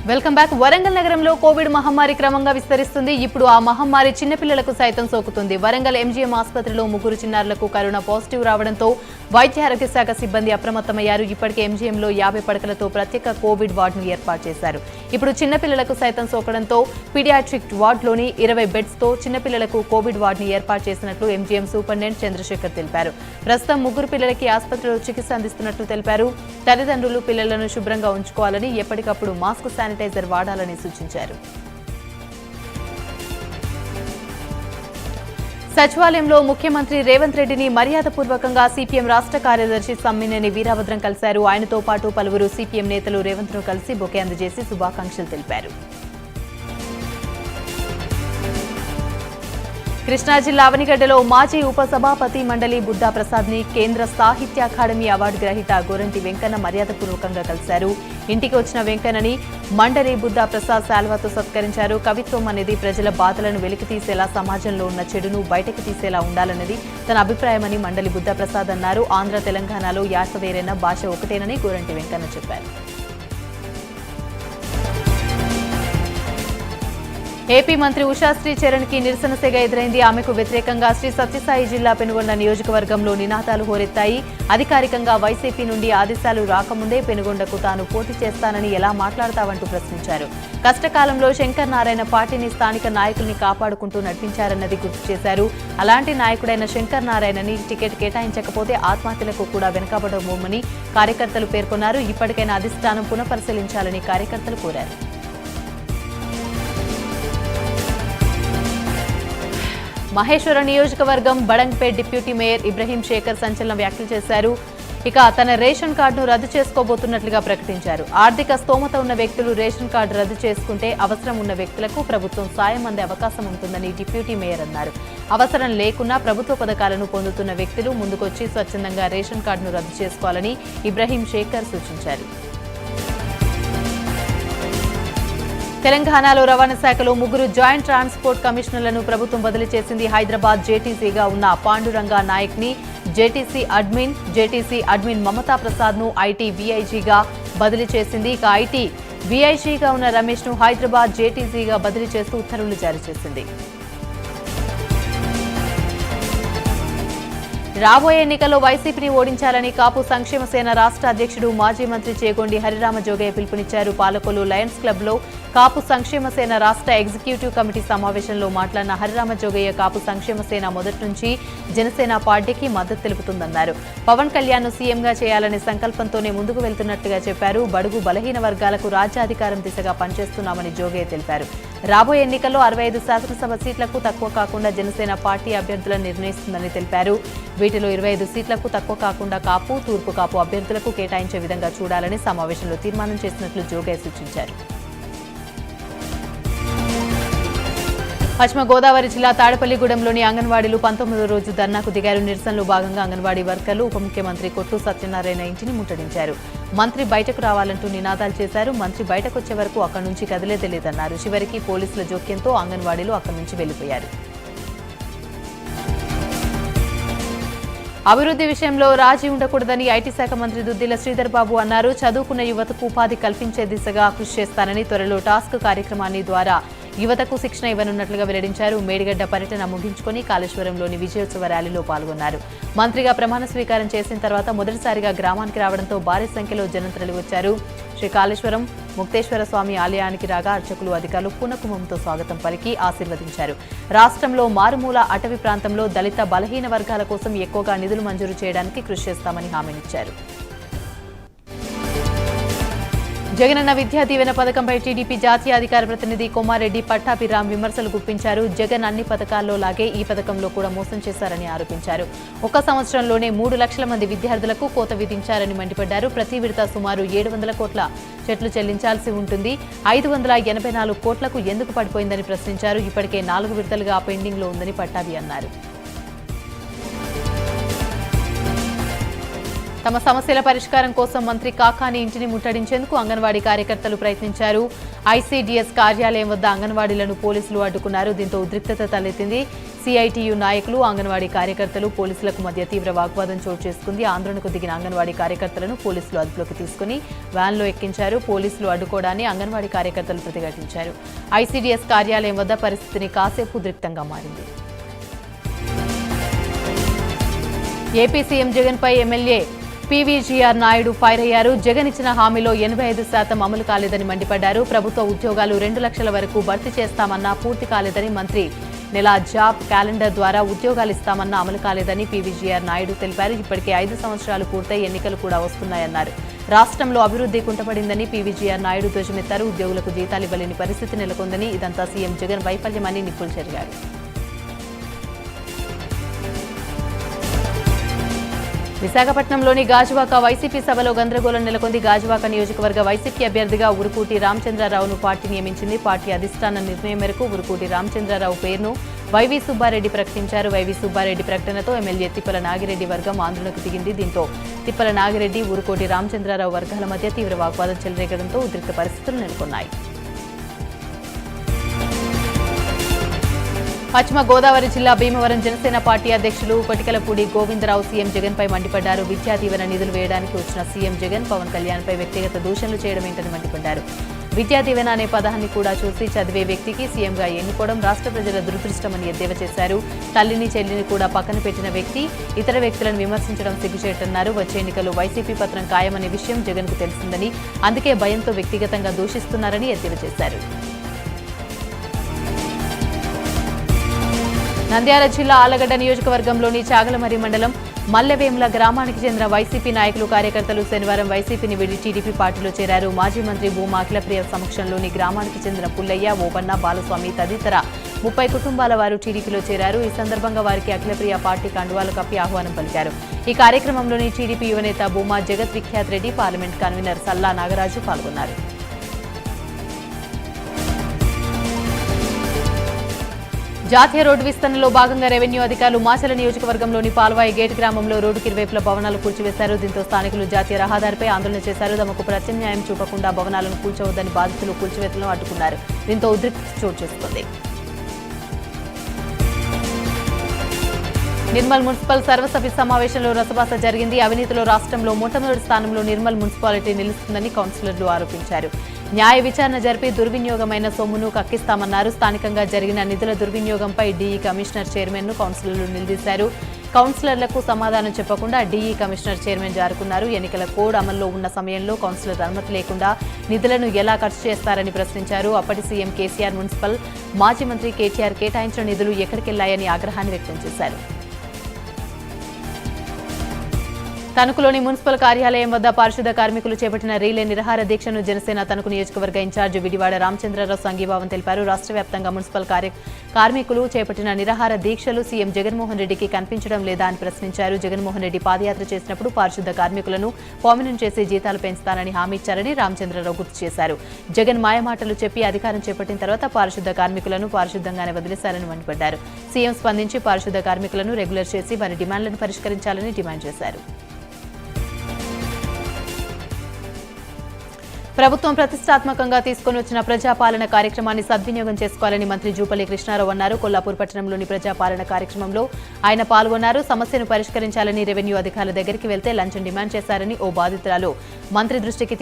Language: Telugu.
Welcome back. వరంగల్ నగరంలో కోవిడ్ మహమ్మారి క్రమంగా విస్తరిస్తుంది. ఇప్పుడు ఆ మహమ్మారి చిన్నపిల్లలకు సైతం సోకుతుంది. వరంగల్ ఎంజీఎం ఆసుపత్రిలో 3 చిన్నారులకు కరోనా పాజిటివ్ రావడంతో వైద్య ఆరోగ్య శాఖ సిబ్బంది అప్రమత్తమయ్యారు. ఇప్పటికే ఎంజీఎంలో 50 పడకలతో ప్రత్యేక కోవిడ్ వార్డును ఏర్పాటు చేశారు. ఇప్పుడు చిన్నపిల్లలకు సైతం సోకడంతో పీడియాట్రిక్ వార్డులోని 20 బెడ్స్తో చిన్నపిల్లలకు కోవిడ్ వార్డును ఏర్పాటు చేసినట్లు ఎంజీఎం సూపరింటెండెంట్ చంద్రశేఖర్ తెలిపారు. ప్రస్తుతం 3 పిల్లలకి ఆసుపత్రిలో చికిత్స అందిస్తున్నట్లు తెలిపారు. తల్లిదండ్రులు పిల్లలను శుభ్రంగా ఉంచుకోవాలని, ఎప్పటికప్పుడు మాస్క్ శానిటైజర్ వాడాలని సూచించారు. సచివాలయంలో ముఖ్యమంత్రి రేవంత్ రెడ్డిని మర్యాదపూర్వకంగా సిపిఎం రాష్ట్ర కార్యదర్శి సమ్మినేని వీరభద్రం కలిశారు. ఆయనతో పాటు పలువురు సిపిఎం నేతలు రేవంత్ను కలిసి బొకే అందజేసి శుభాకాంక్షలు తెలిపారు. కృష్ణా జిల్లా అవనిగడ్డలో మాజీ ఉపసభాపతి మండలి బుద్ధా ప్రసాద్ ని కేంద్ర సాహిత్య అకాడమీ అవార్డు గ్రహీత గోరంటి వెంకన్న మర్యాదపూర్వకంగా కలిశారు. ఇంటికి వచ్చిన వెంకన్నని మండలి బుద్ధా ప్రసాద్ శాల్వాతో సత్కరించారు. కవిత్వం అనేది ప్రజల బాధలను వెలికితీసేలా, సమాజంలో ఉన్న చెడును బయటకు తీసేలా ఉండాలన్నది తన అభిప్రాయమని మండలి బుద్ధా ప్రసాద్ అన్నారు. ఆంధ్ర తెలంగాణలో యాస వేరైనా భాష ఒకటేనని గోరంటి వెంకన్న చెప్పారు. ఏపీ మంత్రి ఉషాశ్రీ చరణ్ కి నిరసన సెగ ఎదురైంది. ఆమెకు వ్యతిరేకంగా శ్రీ సత్యసాయి జిల్లా పెనుగొండ నియోజకవర్గంలో నినాదాలు హోరెత్తాయి. అధికారికంగా వైసీపీ నుండి ఆదేశాలు రాకముందే పెనుగొండకు తాను పోటీ చేస్తానని ఎలా మాట్లాడతావంటూ ప్రశ్నించారు. కష్టకాలంలో శంకర్ నారాయణ పార్టీని స్థానిక నాయకుల్ని కాపాడుకుంటూ నడిపించారన్నది గుర్తు చేశారు. అలాంటి నాయకుడైన శంకర్ నారాయణని టికెట్ కేటాయించకపోతే ఆత్మహత్యలకు కూడా వెనుకబడబోమని కార్యకర్తలు పేర్కొన్నారు. ఇప్పటికైనా అధిష్టానం పునఃపరిశీలించాలని కార్యకర్తలు కోరారు. మహేశ్వరం నియోజకవర్గం బడంగ్పేట్ డిప్యూటీ మేయర్ ఇబ్రహీం శేఖర్ సంచలన వ్యాఖ్యలు చేశారు. ఇక తన రేషన్ కార్డును రద్దు చేసుకోబోతున్నట్లుగా ప్రకటించారు. ఆర్థిక స్తోమత ఉన్న వ్యక్తులు రేషన్ కార్డు రద్దు చేసుకుంటే అవసరం ఉన్న వ్యక్తులకు ప్రభుత్వం సాయం అందే అవకాశం ఉంటుందని డిప్యూటీ మేయర్ అన్నారు. అవసరం లేకున్నా ప్రభుత్వ పథకాలను పొందుతున్న వ్యక్తులు ముందుకొచ్చి స్వచ్ఛందంగా రేషన్ కార్డును రద్దు చేసుకోవాలని ఇబ్రహీం శేఖర్ సూచించారు. తెలంగాణలో రవాణా శాఖలో 3 జాయింట్ ట్రాన్స్పోర్ట్ కమిషనర్లను ప్రభుత్వం బదిలీ చేసింది. హైదరాబాద్ జేటీసీగా ఉన్న పాండురంగా నాయక్ ని జేటీసీ అడ్మిన్ మమతా ప్రసాద్ ను ఐటీ వీఐజీగా బదిలీ చేసింది. ఇక ఐటీ వీఐజీగా ఉన్న రమేష్ ను హైదరాబాద్ జేటీసీగా బదిలీ చేస్తూ ఉత్తర్వులు జారీ చేసింది. రాబోయే ఎన్నికల్లో వైసీపీని ఓడించాలని కాపు సంక్షేమ సేన రాష్ట్ర అధ్యక్షుడు మాజీ మంత్రి చేగొండి హరిరామ జోగయ్య పిలుపునిచ్చారు. పాలకొల్లు లయన్స్ క్లబ్ లో కాపు సంక్షేమ సేన రాష్ట్ర ఎగ్జిక్యూటివ్ కమిటీ సమావేశంలో మాట్లాడిన హరిరామ జోగయ్య కాపు సంక్షేమ సేన మొదటి నుంచి జనసేన పార్టీకి మద్దతు తెలుపుతుందన్నారు. పవన్ కళ్యాణ్ ను సీఎంగా చేయాలనే సంకల్పంతోనే ముందుకు వెళ్తున్నట్లుగా చెప్పారు. బడుగు బలహీన వర్గాలకు రాజ్యాధికారం దిశగా పనిచేస్తున్నామని జోగయ్య తెలిపారు. రాబోయే ఎన్నికల్లో 65 శాసనసభ సీట్లకు తక్కువ కాకుండా జనసేన పార్టీ అభ్యర్థులను నిర్ణయిస్తుందని తెలిపారు. వీటిలో 25 సీట్లకు తక్కువ కాకుండా కాపు, తూర్పు కాపు అభ్యర్థులకు కేటాయించే విధంగా చూడాలని సమావేశంలో తీర్మానం చేసినట్లు జోగయ్య సూచించారు. పశ్చిమ గోదావరి జిల్లా తాడేపల్లిగూడెంలోని అంగన్వాడీలు 19వ రోజు ధర్నాకు దిగారు. నిరసనలో భాగంగా అంగన్వాడీ వర్కర్లు ఉప ముఖ్యమంత్రి కొట్టు సత్యనారాయణ ఇంటిని ముట్టడించారు. మంత్రి బయటకు రావాలంటూ నినాదాలు చేశారు. మంత్రి బయటకొచ్చే వరకు అక్కడి నుంచి కదిలేదన్నారు. చివరికి పోలీసుల జోక్యంతో అంగన్వాడీలు అక్కడి నుంచి వెళ్లిపోయారు. అభివృద్ధి విషయంలో రాజీ ఉండకూడదని ఐటీ శాఖ మంత్రి దుద్దిల శ్రీధర్ బాబు అన్నారు. చదువుకున్న యువతకు ఉపాధి కల్పించే దిశగా కృషి చేస్తానని, త్వరలో టాస్క్ కార్యక్రమాన్ని ద్వారా యువతకు శిక్షణ ఇవ్వనున్నట్లుగా వెల్లడించారు. మేడిగడ్డ పర్యటన ముగించుకుని కాళేశ్వరంలోని విజయోత్సవ ర్యాలీలో పాల్గొన్నారు. మంత్రిగా ప్రమాణ స్వీకారం చేసిన తర్వాత మొదటిసారిగా గ్రామానికి రావడంతో భారీ సంఖ్యలో జనం తరలివచ్చారు. శ్రీ కాళేశ్వరం ముక్తేశ్వర స్వామి ఆలయానికి రాగా అర్చకులు, అధికారులు పూనకుంభంతో స్వాగతం పలికి ఆశీర్వదించారు. రాష్ట్రంలో మారుమూల అటవీ ప్రాంతంలో దళిత బలహీన వర్గాల కోసం ఎక్కువగా నిధులు మంజూరు చేయడానికి కృషి చేస్తామని హామీనిచ్చారు. జగనన్న విద్యా దీవెన పథకంపై టీడీపీ జాతీయ అధికార ప్రతినిధి కొమారెడ్డి పట్టాభిరామ్ విమర్శలు గుప్పించారు. జగన్ అన్ని పథకాల్లో లాగే ఈ పథకంలో కూడా మోసం చేశారని ఆరోపించారు. 1 సంవత్సరంలోనే 3 లక్షల మంది విద్యార్థులకు కోత విధించారని మండిపడ్డారు. ప్రతి విడత సుమారు 700 కోట్ల చెట్లు చెల్లించాల్సి ఉంటుంది. 584 కోట్లకు ఎందుకు పడిపోయిందని ప్రశ్నించారు. ఇప్పటికే 4 విడతలుగా పెండింగ్ లో ఉందని పట్టాభి అన్నారు. తమ సమస్యల పరిష్కారం కోసం మంత్రి కాకాని ఇంటిని ముట్టడించేందుకు అంగన్వాడీ కార్యకర్తలు ప్రయత్నించారు. ఐసీడీఎస్ కార్యాలయం వద్ద అంగన్వాడీలను పోలీసులు అడ్డుకున్నారు. దీంతో ఉద్రిక్తత తలెత్తింది. సిఐటియు నాయకులు, అంగన్వాడీ కార్యకర్తలు, పోలీసులకు మధ్య తీవ్ర వాగ్వాదం చోటు చేసుకుంది. ఆందోళనకు దిగిన అంగన్వాడీ కార్యకర్తలను పోలీసులు అదుపులోకి తీసుకుని వ్యాన్లో ఎక్కించారు. పోలీసులు అడ్డుకోవడాన్ని అంగన్వాడీ కార్యకర్తలు ప్రతిఘటించారు. ఐసీడీఎస్ కార్యాలయం వద్ద పరిస్థితిని కాసేపు ఉద్రిక్తంగా మారింది. ఏపీ సీఎం జగన్పై ఎమ్మెల్యే పీవీజీఆర్ నాయుడు ఫైర్ అయ్యారు. జగన్ ఇచ్చిన హామీలో 85% అమలు కాలేదని మండిపడ్డారు. ప్రభుత్వ ఉద్యోగాలు 2 లక్షల వరకు భర్తీ చేస్తామన్నా పూర్తి కాలేదని, మంత్రి నెల జాబ్ క్యాలెండర్ ద్వారా ఉద్యోగాలు ఇస్తామన్నా అమలు కాలేదని పీవీజీఆర్ నాయుడు తెలిపారు. ఇప్పటికే 5 సంవత్సరాలు పూర్తయి ఎన్నికలు కూడా వస్తున్నాయన్నారు. రాష్ట్రంలో అభివృద్ధి కుంటపడిందని పీవీజీఆర్ నాయుడు ధ్వజమెత్తారు. ఉద్యోగులకు జీతాలు ఇవ్వలేని పరిస్థితి నెలకొందని, ఇదంతా సీఎం జగన్ వైఫల్యమని నిప్పులు చెరిగారు. విశాఖపట్నంలోని గాజువాక వైసీపీ సభలో గందరగోళం నెలకొంది. గాజువాక నియోజకవర్గ వైసీపీ అభ్యర్థిగా ఉరుకూటి రామచంద్రరావును పార్టీ నియమించింది. పార్టీ అధిష్టాన నిర్ణయం మేరకు ఉరుకూటి రామచంద్రరావు పేరును వైవీ సుబ్బారెడ్డి ప్రకటించారు. వైవీ సుబ్బారెడ్డి ప్రకటనతో ఎమ్మెల్యే తిప్పల నాగిరెడ్డి వర్గం ఆందోళనకు దిగింది. దీంతో తిప్పల నాగిరెడ్డి, ఉరుకోటి రామచంద్రరావు వర్గాల మధ్య తీవ్ర వాగ్వాదం చెలరేగడంతో ఉద్రిక్త పరిస్థితులు నెలకొన్నాయి. పశ్చిమ గోదావరి జిల్లా భీమవరం జనసేన పార్టీ అధ్యక్షులు కొటికలపూడి గోవిందరావు సీఎం జగన్పై మండిపడ్డారు. విద్యా దీవెన నిధులు వేయడానికి వచ్చిన సీఎం జగన్ పవన్ కళ్యాణ్పై వ్యక్తిగత దూషణలు చేయడమేంటని మండిపడ్డారు. విద్యా దీవెన అనే పదాన్ని కూడా చూసి చదివే వ్యక్తికి సీఎంగా ఎన్నుకోవడం రాష్ట్ర ప్రజల దురదృష్టమని ఎద్దేవా చేశారు. తల్లిని చెల్లిని కూడా పక్కన పెట్టిన వ్యక్తి ఇతర వ్యక్తులను విమర్శించడం సిగ్గుచేటన్నారు. వచ్చే ఎన్నికల్లో వైసీపీ పత్రం ఖాయమనే విషయం జగన్కు తెలిసిందని, అందుకే భయంతో వ్యక్తిగతంగా దూషిస్తున్నారని ఎద్దేవా చేశారు. నంద్యాల జిల్లా ఆలగడ్డ నియోజకవర్గంలోని చాగలమర్రి మండలం మల్లెవేముల గ్రామానికి చెందిన వైసీపీ నాయకులు, కార్యకర్తలు శనివారం వైసీపీని వీడి టీడీపీ పార్టీలో చేరారు. మాజీ మంత్రి భూమా అఖిలప్రియ సమక్షంలోని గ్రామానికి చెందిన పుల్లయ్య, ఓబన్న, బాలస్వామి తదితర 30 కుటుంబాల వారు టీడీపీలో చేరారు. ఈ సందర్భంగా వారికి అఖిలప్రియ పార్టీ కండువాలు కప్పి ఆహ్వానం పలికారు. ఈ కార్యక్రమంలోని టీడీపీ యువనేత భూమా జగత్ విఖ్యాత్ రెడ్డి, పార్లమెంట్ కన్వీనర్ సల్లా నాగరాజు పాల్గొన్నారు. జాతీయ రోడ్డు విస్తరణలో భాగంగా రెవెన్యూ అధికారులు మాచల నియోజకవర్గంలోని పాల్వాయి గేట్ గ్రామంలో రోడ్డుకి ఇరువైపుల భవనాలు కూల్చివేశారు. దీంతో స్థానికులు జాతీయ రహదారిపై ఆందోళన చేశారు. తమకు ప్రత్యామ్నాయం చూపకుండా భవనాలను కూల్చవద్దని బాధితులు కూల్చివేతలను అడ్డుకున్నారు. దీంతో ఉద్రిక్తత చోటు చేసుకుంది. నిర్మల్ మున్సిపల్ సర్వసభ్య సమావేశంలో రసభాస జరిగింది. అవినీతిలో రాష్ట్రంలో మొట్టమొదటి స్థానంలో నిర్మల్ మున్సిపాలిటీ నిలుస్తుందని కౌన్సిలర్లు ఆరోపించారు. న్యాయ విచారణ జరిపి దుర్వినియోగమైన సొమ్మును కక్కిస్తామన్నారు. స్థానికంగా జరిగిన నిధుల దుర్వినియోగంపై డీఈ కమిషనర్ చైర్మన్ ను కౌన్సిలర్లు నిలదీశారు. కౌన్సిలర్లకు సమాధానం చెప్పకుండా డీఈ కమిషనర్ చైర్మన్ జారుకున్నారు. ఎన్నికల కోడ్ అమల్లో ఉన్న సమయంలో కౌన్సిలర్ అనుమతి లేకుండా నిధులను ఎలా ఖర్చు చేస్తారని ప్రశ్నించారు. అప్పటి సీఎం కేసీఆర్ మున్సిపల్ మాజీ మంత్రి కేటీఆర్ కేటాయించిన నిధులు ఎక్కడికెళ్లాయని ఆగ్రహాన్ని వ్యక్తం చేశారు. తణుకులోని మున్సిపల్ కార్యాలయం వద్ద పారిశుద్ధ కార్మికులు చేపట్టిన రీలే నిరాహార దీక్షను జనసేన తణుకు నియోజకవర్గ ఇన్ఛార్జ్ విడివాడ రామచంద్రరావు సంఘీభావం తెలిపారు. రాష్ట్ర వ్యాప్తంగా మున్సిపల్ కార్మికులు చేపట్టిన నిరాహార దీక్షలు సీఎం జగన్మోహన్ రెడ్డికి కనిపించడం లేదా అని ప్రశ్నించారు. జగన్మోహన్ రెడ్డి పాదయాత్ర చేసినప్పుడు పారిశుద్ధ కార్మికులను పర్మనెంట్ చేసి జీతాలు పెంచుతానని హామీ ఇచ్చారని రామచంద్రరావు గుర్తు చేశారు. జగన్ మాయమాటలు చెప్పి అధికారం చేపట్టిన తర్వాత పారిశుద్ధ కార్మికులను పారిశుద్ధంగానే వదిలేశారని మండిపడ్డారు. సీఎం స్పందించి పారిశుద్ధ కార్మికులను రెగ్యులర్ చేసి వారి డిమాండ్లను పరిష్కరించాలని డిమాండ్ చేశారు. ప్రభుత్వం ప్రతిష్టాత్మకంగా తీసుకుని వచ్చిన ప్రజాపాలన కార్యక్రమాన్ని సద్వినియోగం చేసుకోవాలని మంత్రి జూపల్లి కృష్ణారావు అన్నారు. కొల్లాపూర్ పట్టణంలోని ప్రజాపాలన కార్యక్రమంలో ఆయన పాల్గొన్నారు. సమస్యను పరిష్కరించాలని రెవెన్యూ అధికారుల దగ్గరికి వెళ్తే లంచం డిమాండ్ చేశారని ఓ బాధితురాలు మంత్రి దృష్టికి